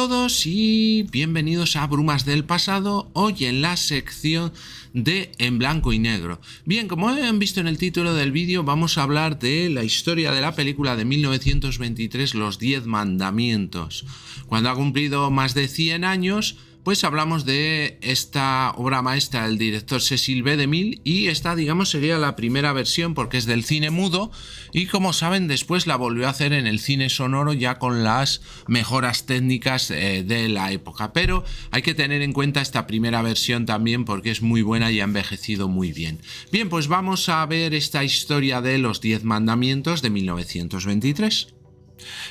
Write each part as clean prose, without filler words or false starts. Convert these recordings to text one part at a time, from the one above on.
todos y bienvenidos a Brumas del Pasado, hoy en la sección de En Blanco y Negro. Bien, como han visto en el título del vídeo, vamos a hablar de la historia de la película de 1923, Los 10 Mandamientos. Cuando ha cumplido más de 100 años, pues hablamos de esta obra maestra del director Cecil B. DeMille, y esta, digamos, sería la primera versión porque es del cine mudo, y como saben, después la volvió a hacer en el cine sonoro ya con las mejoras técnicas de la época. Pero hay que tener en cuenta esta primera versión también porque es muy buena y ha envejecido muy bien. Bien, pues vamos a ver esta historia de Los 10 Mandamientos de 1923.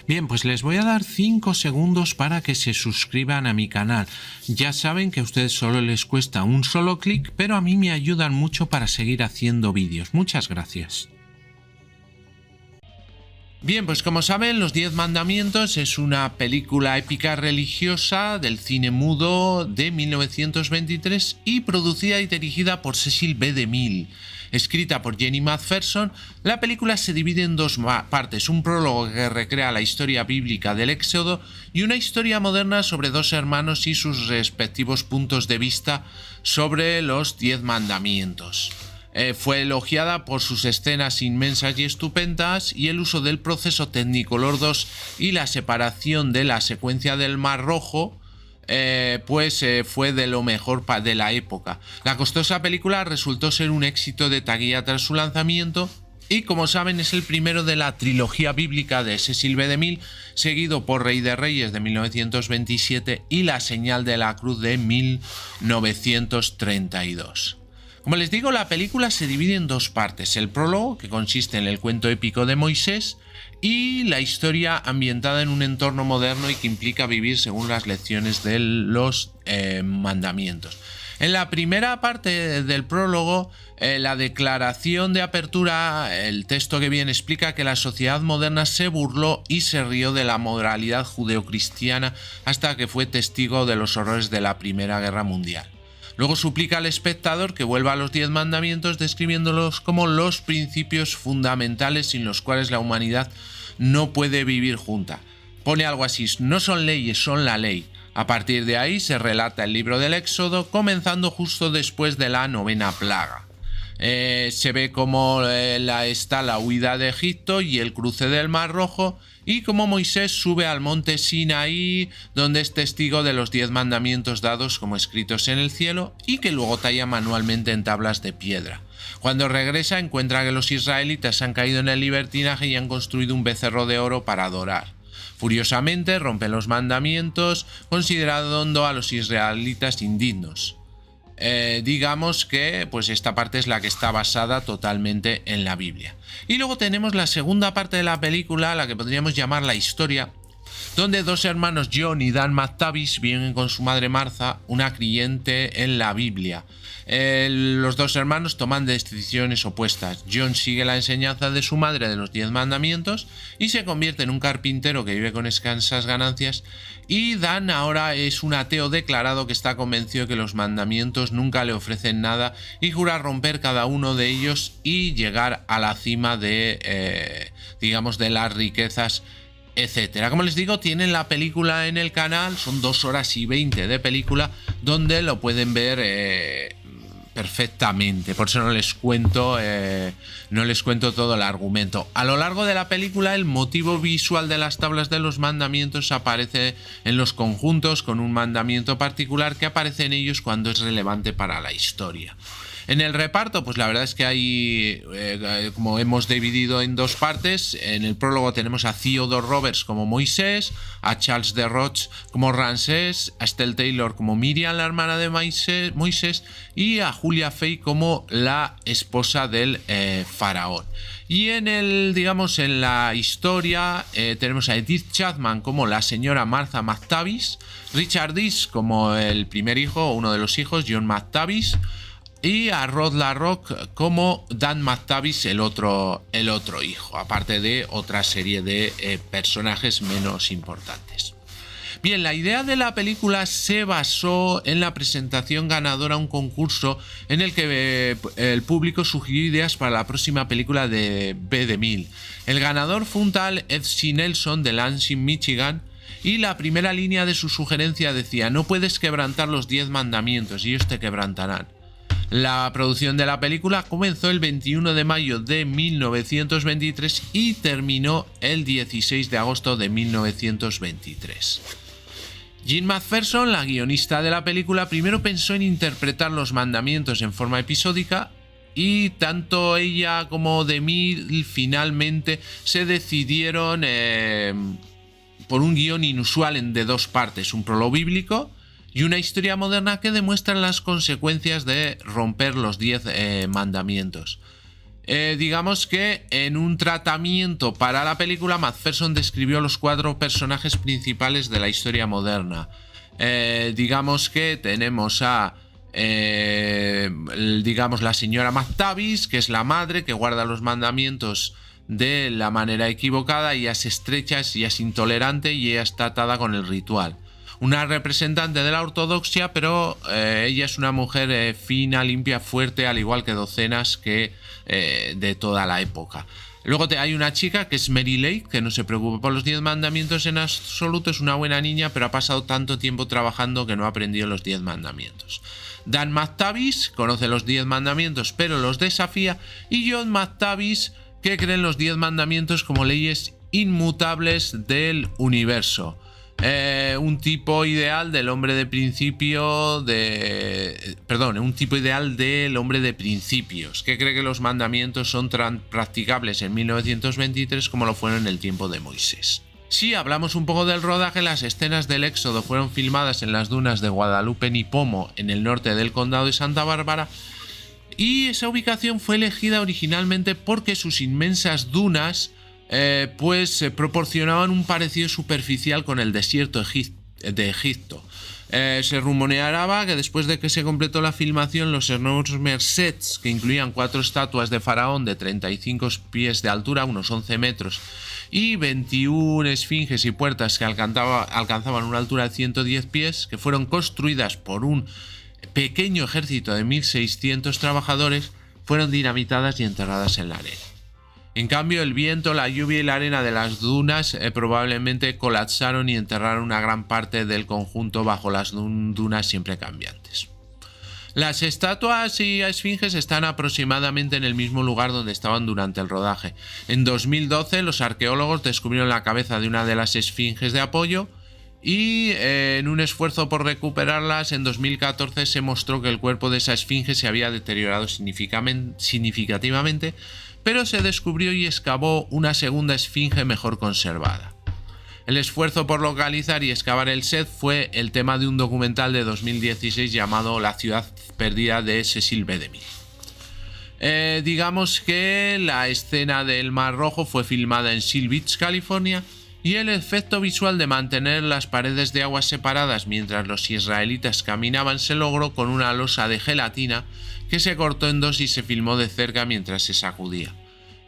Bien, pues les voy a dar 5 segundos para que se suscriban a mi canal. Ya saben que a ustedes solo les cuesta un solo clic, pero a mí me ayudan mucho para seguir haciendo vídeos. Muchas gracias. Bien, pues como saben, Los 10 Mandamientos es una película épica religiosa del cine mudo de 1923 y producida y dirigida por Cecil B. DeMille. Escrita por Jenny McPherson, la película se divide en dos partes, un prólogo que recrea la historia bíblica del Éxodo y una historia moderna sobre dos hermanos y sus respectivos puntos de vista sobre los 10 mandamientos. Fue elogiada por sus escenas inmensas y estupendas y el uso del proceso Technicolor 2 y la separación de la secuencia del Mar Rojo, fue de lo mejor de la época. La costosa película resultó ser un éxito de taquilla tras su lanzamiento y, como saben, es el primero de la trilogía bíblica de Cecil B. DeMille, seguido por Rey de Reyes de 1927 y La Señal de la Cruz de 1932. Como les digo, la película se divide en dos partes: el prólogo, que consiste en el cuento épico de Moisés, y la historia ambientada en un entorno moderno y que implica vivir según las lecciones de los mandamientos. En la primera parte del prólogo, la declaración de apertura, el texto que bien explica que la sociedad moderna se burló y se rió de la moralidad judeocristiana hasta que fue testigo de los horrores de la Primera Guerra Mundial. Luego suplica al espectador que vuelva a los 10 mandamientos, describiéndolos como los principios fundamentales sin los cuales la humanidad no puede vivir junta. Pone algo así: no son leyes, son la ley. A partir de ahí se relata el libro del Éxodo, comenzando justo después de la 9ª plaga. Se ve cómo está la huida de Egipto y el cruce del Mar Rojo, y cómo Moisés sube al monte Sinaí, donde es testigo de los 10 mandamientos dados como escritos en el cielo y que luego talla manualmente en tablas de piedra. Cuando regresa, encuentra que los israelitas han caído en el libertinaje y han construido un becerro de oro para adorar. Furiosamente rompen los mandamientos, considerando a los israelitas indignos. Digamos que pues esta parte es la que está basada totalmente en la Biblia. Y luego tenemos la segunda parte de la película, la que podríamos llamar la historia, donde dos hermanos, John y Dan McTavish, viven con su madre Martha, una creyente en la Biblia. Los dos hermanos toman decisiones opuestas. John sigue la enseñanza de su madre de los 10 mandamientos y se convierte en un carpintero que vive con escasas ganancias, y Dan ahora es un ateo declarado que está convencido de que los mandamientos nunca le ofrecen nada y jura romper cada uno de ellos y llegar a la cima de, de las riquezas, etcétera. Como les digo, tienen la película en el canal, son 2 horas y 20 de película, donde lo pueden ver perfectamente. Por eso no les cuento todo el argumento. A lo largo de la película, el motivo visual de las tablas de los mandamientos aparece en los conjuntos con un mandamiento particular que aparece en ellos cuando es relevante para la historia. En el reparto, pues la verdad es que hay, como hemos dividido en dos partes, en el prólogo tenemos a Theodore Roberts como Moisés, a Charles de Roche como Ramsés, a Estelle Taylor como Miriam, la hermana de Moisés, y a Julia Fay como la esposa del faraón. Y en la historia tenemos a Edith Chapman como la señora Martha McTavish, Richard Dees como el primer hijo, uno de los hijos, John McTavish, y a Rod LaRock como Dan McTavish, el otro hijo, aparte de otra serie de personajes menos importantes. Bien, la idea de la película se basó en la presentación ganadora a un concurso en el que el público sugirió ideas para la próxima película de B. DeMille. El ganador fue un tal Ed C. Nelson de Lansing, Michigan, y la primera línea de su sugerencia decía: no puedes quebrantar los 10 mandamientos y ellos te quebrantarán. La producción de la película comenzó el 21 de mayo de 1923 y terminó el 16 de agosto de 1923. Jean McPherson, la guionista de la película, primero pensó en interpretar los mandamientos en forma episódica, y tanto ella como DeMille finalmente se decidieron por un guión inusual de 2 partes, un prólogo bíblico y una historia moderna que demuestran las consecuencias de romper los 10 mandamientos. Digamos que en un tratamiento para la película, McPherson describió los 4 personajes principales de la historia moderna. Digamos que tenemos a la señora McTavish, que es la madre que guarda los mandamientos de la manera equivocada. Ella es estrecha, ella es intolerante y ella está atada con el ritual. Una representante de la ortodoxia, pero ella es una mujer fina, limpia, fuerte, al igual que docenas de toda la época. Luego hay una chica que es Mary Lake, que no se preocupa por los 10 mandamientos en absoluto, es una buena niña, pero ha pasado tanto tiempo trabajando que no ha aprendido los 10 mandamientos. Dan McTavish conoce los 10 mandamientos, pero los desafía, y John McTavish, que cree en los 10 mandamientos como leyes inmutables del universo. Un tipo ideal del hombre de principios, que cree que los mandamientos son tan practicables en 1923 como lo fueron en el tiempo de Moisés. Si hablamos un poco del rodaje, las escenas del Éxodo fueron filmadas en las dunas de Guadalupe Nipomo, en el norte del condado de Santa Bárbara, y esa ubicación fue elegida originalmente porque sus inmensas dunas proporcionaban un parecido superficial con el desierto de Egipto. Se rumoreaba que después de que se completó la filmación, los enormes sets, que incluían 4 estatuas de faraón de 35 pies de altura, unos 11 metros, y 21 esfinges y puertas que alcanzaban una altura de 110 pies, que fueron construidas por un pequeño ejército de 1.600 trabajadores, fueron dinamitadas y enterradas en la arena. En cambio, el viento, la lluvia y la arena de las dunas probablemente colapsaron y enterraron una gran parte del conjunto bajo las dunas siempre cambiantes. Las estatuas y esfinges están aproximadamente en el mismo lugar donde estaban durante el rodaje. En 2012, los arqueólogos descubrieron la cabeza de una de las esfinges de apoyo, y en un esfuerzo por recuperarlas, en 2014 se mostró que el cuerpo de esa esfinge se había deteriorado significativamente, pero se descubrió y excavó una segunda esfinge mejor conservada. El esfuerzo por localizar y excavar el set fue el tema de un documental de 2016 llamado La ciudad perdida, de Cecil B. DeMille. Digamos que la escena del Mar Rojo fue filmada en Seal Beach, California, y el efecto visual de mantener las paredes de agua separadas mientras los israelitas caminaban se logró con una losa de gelatina que se cortó en 2 y se filmó de cerca mientras se sacudía.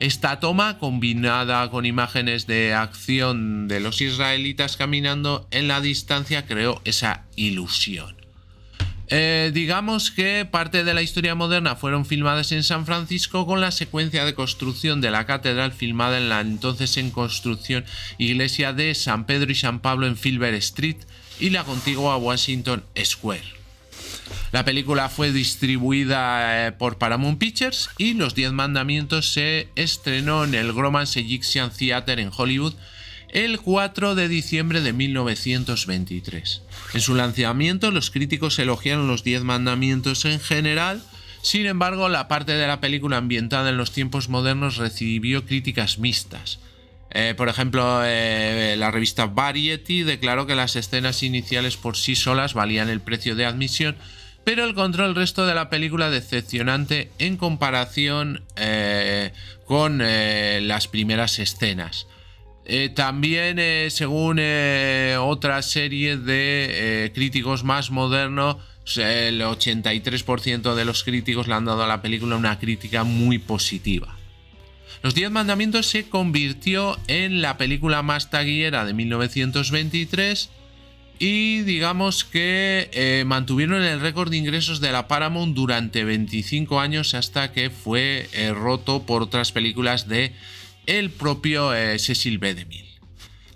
Esta toma, combinada con imágenes de acción de los israelitas caminando en la distancia, creó esa ilusión. Digamos que parte de la historia moderna fueron filmadas en San Francisco, con la secuencia de construcción de la catedral filmada en la entonces en construcción iglesia de San Pedro y San Pablo en Filbert Street y la contigua Washington Square. La película fue distribuida por Paramount Pictures y Los 10 Mandamientos se estrenó en el Grauman's Egyptian Theatre en Hollywood el 4 de diciembre de 1923. En su lanzamiento, los críticos elogiaron los 10 mandamientos en general. Sin embargo, la parte de la película ambientada en los tiempos modernos recibió críticas mixtas. Por ejemplo, la revista Variety declaró que las escenas iniciales por sí solas valían el precio de admisión, pero encontró el resto de la película decepcionante en comparación con las primeras escenas. También, según otra serie de críticos más modernos, el 83% de los críticos le han dado a la película una crítica muy positiva. Los 10 Mandamientos se convirtió en la película más taquillera de 1923 y digamos que mantuvieron el récord de ingresos de la Paramount durante 25 años hasta que fue roto por otras películas de el propio Cecil B. DeMille.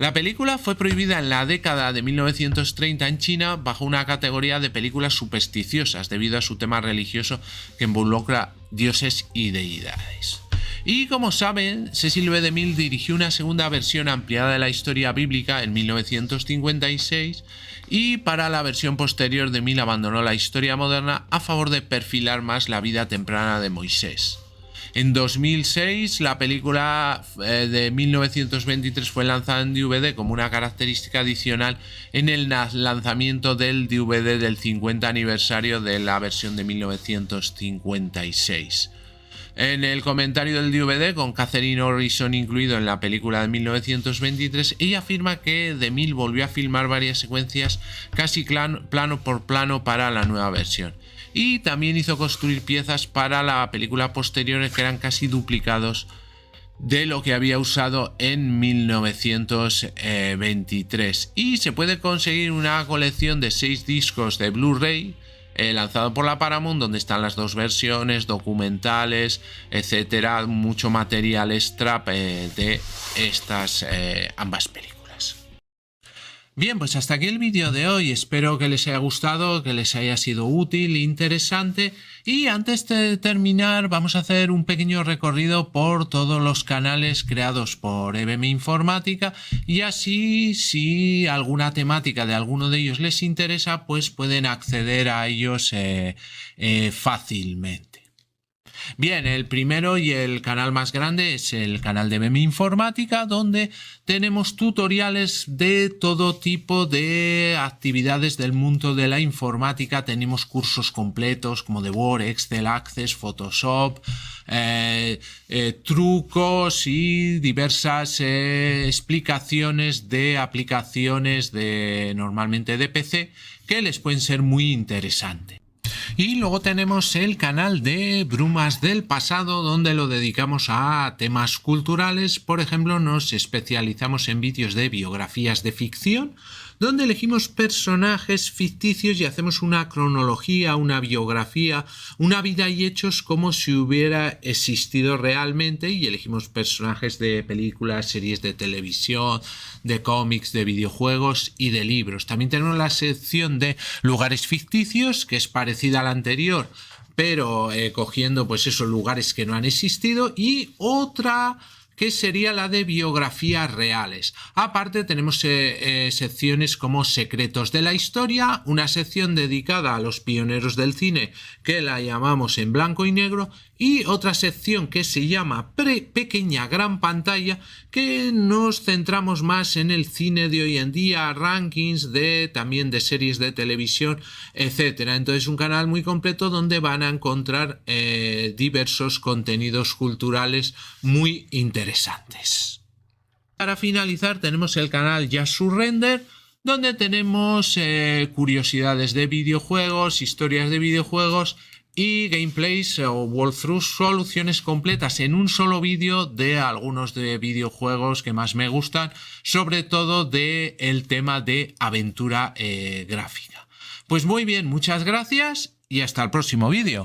La película fue prohibida en la década de 1930 en China bajo una categoría de películas supersticiosas debido a su tema religioso que involucra dioses y deidades. Y como saben, Cecil B. DeMille dirigió una segunda versión ampliada de la historia bíblica en 1956 y para la versión posterior DeMille abandonó la historia moderna a favor de perfilar más la vida temprana de Moisés. En 2006 la película de 1923 fue lanzada en DVD como una característica adicional en el lanzamiento del DVD del 50 aniversario de la versión de 1956. En el comentario del DVD, con Catherine Harrison incluido en la película de 1923, ella afirma que DeMille volvió a filmar varias secuencias casi plano por plano para la nueva versión. Y también hizo construir piezas para la película posterior que eran casi duplicados de lo que había usado en 1923. Y se puede conseguir una colección de 6 discos de Blu-ray lanzado por la Paramount, donde están las dos versiones, documentales, etcétera, mucho material extra de estas ambas películas. Bien, pues hasta aquí el vídeo de hoy. Espero que les haya gustado, que les haya sido útil, interesante. Y antes de terminar, vamos a hacer un pequeño recorrido por todos los canales creados por EBM Informática. Y así, si alguna temática de alguno de ellos les interesa, pues pueden acceder a ellos fácilmente. Bien, el primero y el canal más grande es el canal de EBM Informática, donde tenemos tutoriales de todo tipo de actividades del mundo de la informática. Tenemos cursos completos como de Word, Excel, Access, Photoshop, trucos y diversas explicaciones de aplicaciones normalmente de PC que les pueden ser muy interesantes. Y luego tenemos el canal de Brumas del Pasado, donde lo dedicamos a temas culturales. Por ejemplo, nos especializamos en vídeos de biografías de ficción, donde elegimos personajes ficticios y hacemos una cronología, una biografía, una vida y hechos como si hubiera existido realmente, y elegimos personajes de películas, series de televisión, de cómics, de videojuegos y de libros. También tenemos la sección de lugares ficticios, que es parecida a la anterior, pero cogiendo pues esos lugares que no han existido, y otra que sería la de biografías reales. Aparte tenemos secciones como secretos de la historia, una sección dedicada a los pioneros del cine que la llamamos en blanco y negro, y otra sección que se llama pequeña gran pantalla, que nos centramos más en el cine de hoy en día, rankings también de series de televisión, etcétera. Entonces, un canal muy completo donde van a encontrar diversos contenidos culturales muy interesantes. Para finalizar, tenemos el canal Just Surrender, donde tenemos curiosidades de videojuegos, historias de videojuegos y gameplays o walkthroughs, soluciones completas en un solo vídeo de algunos de videojuegos que más me gustan, sobre todo del tema de aventura gráfica. Pues muy bien, muchas gracias y hasta el próximo vídeo.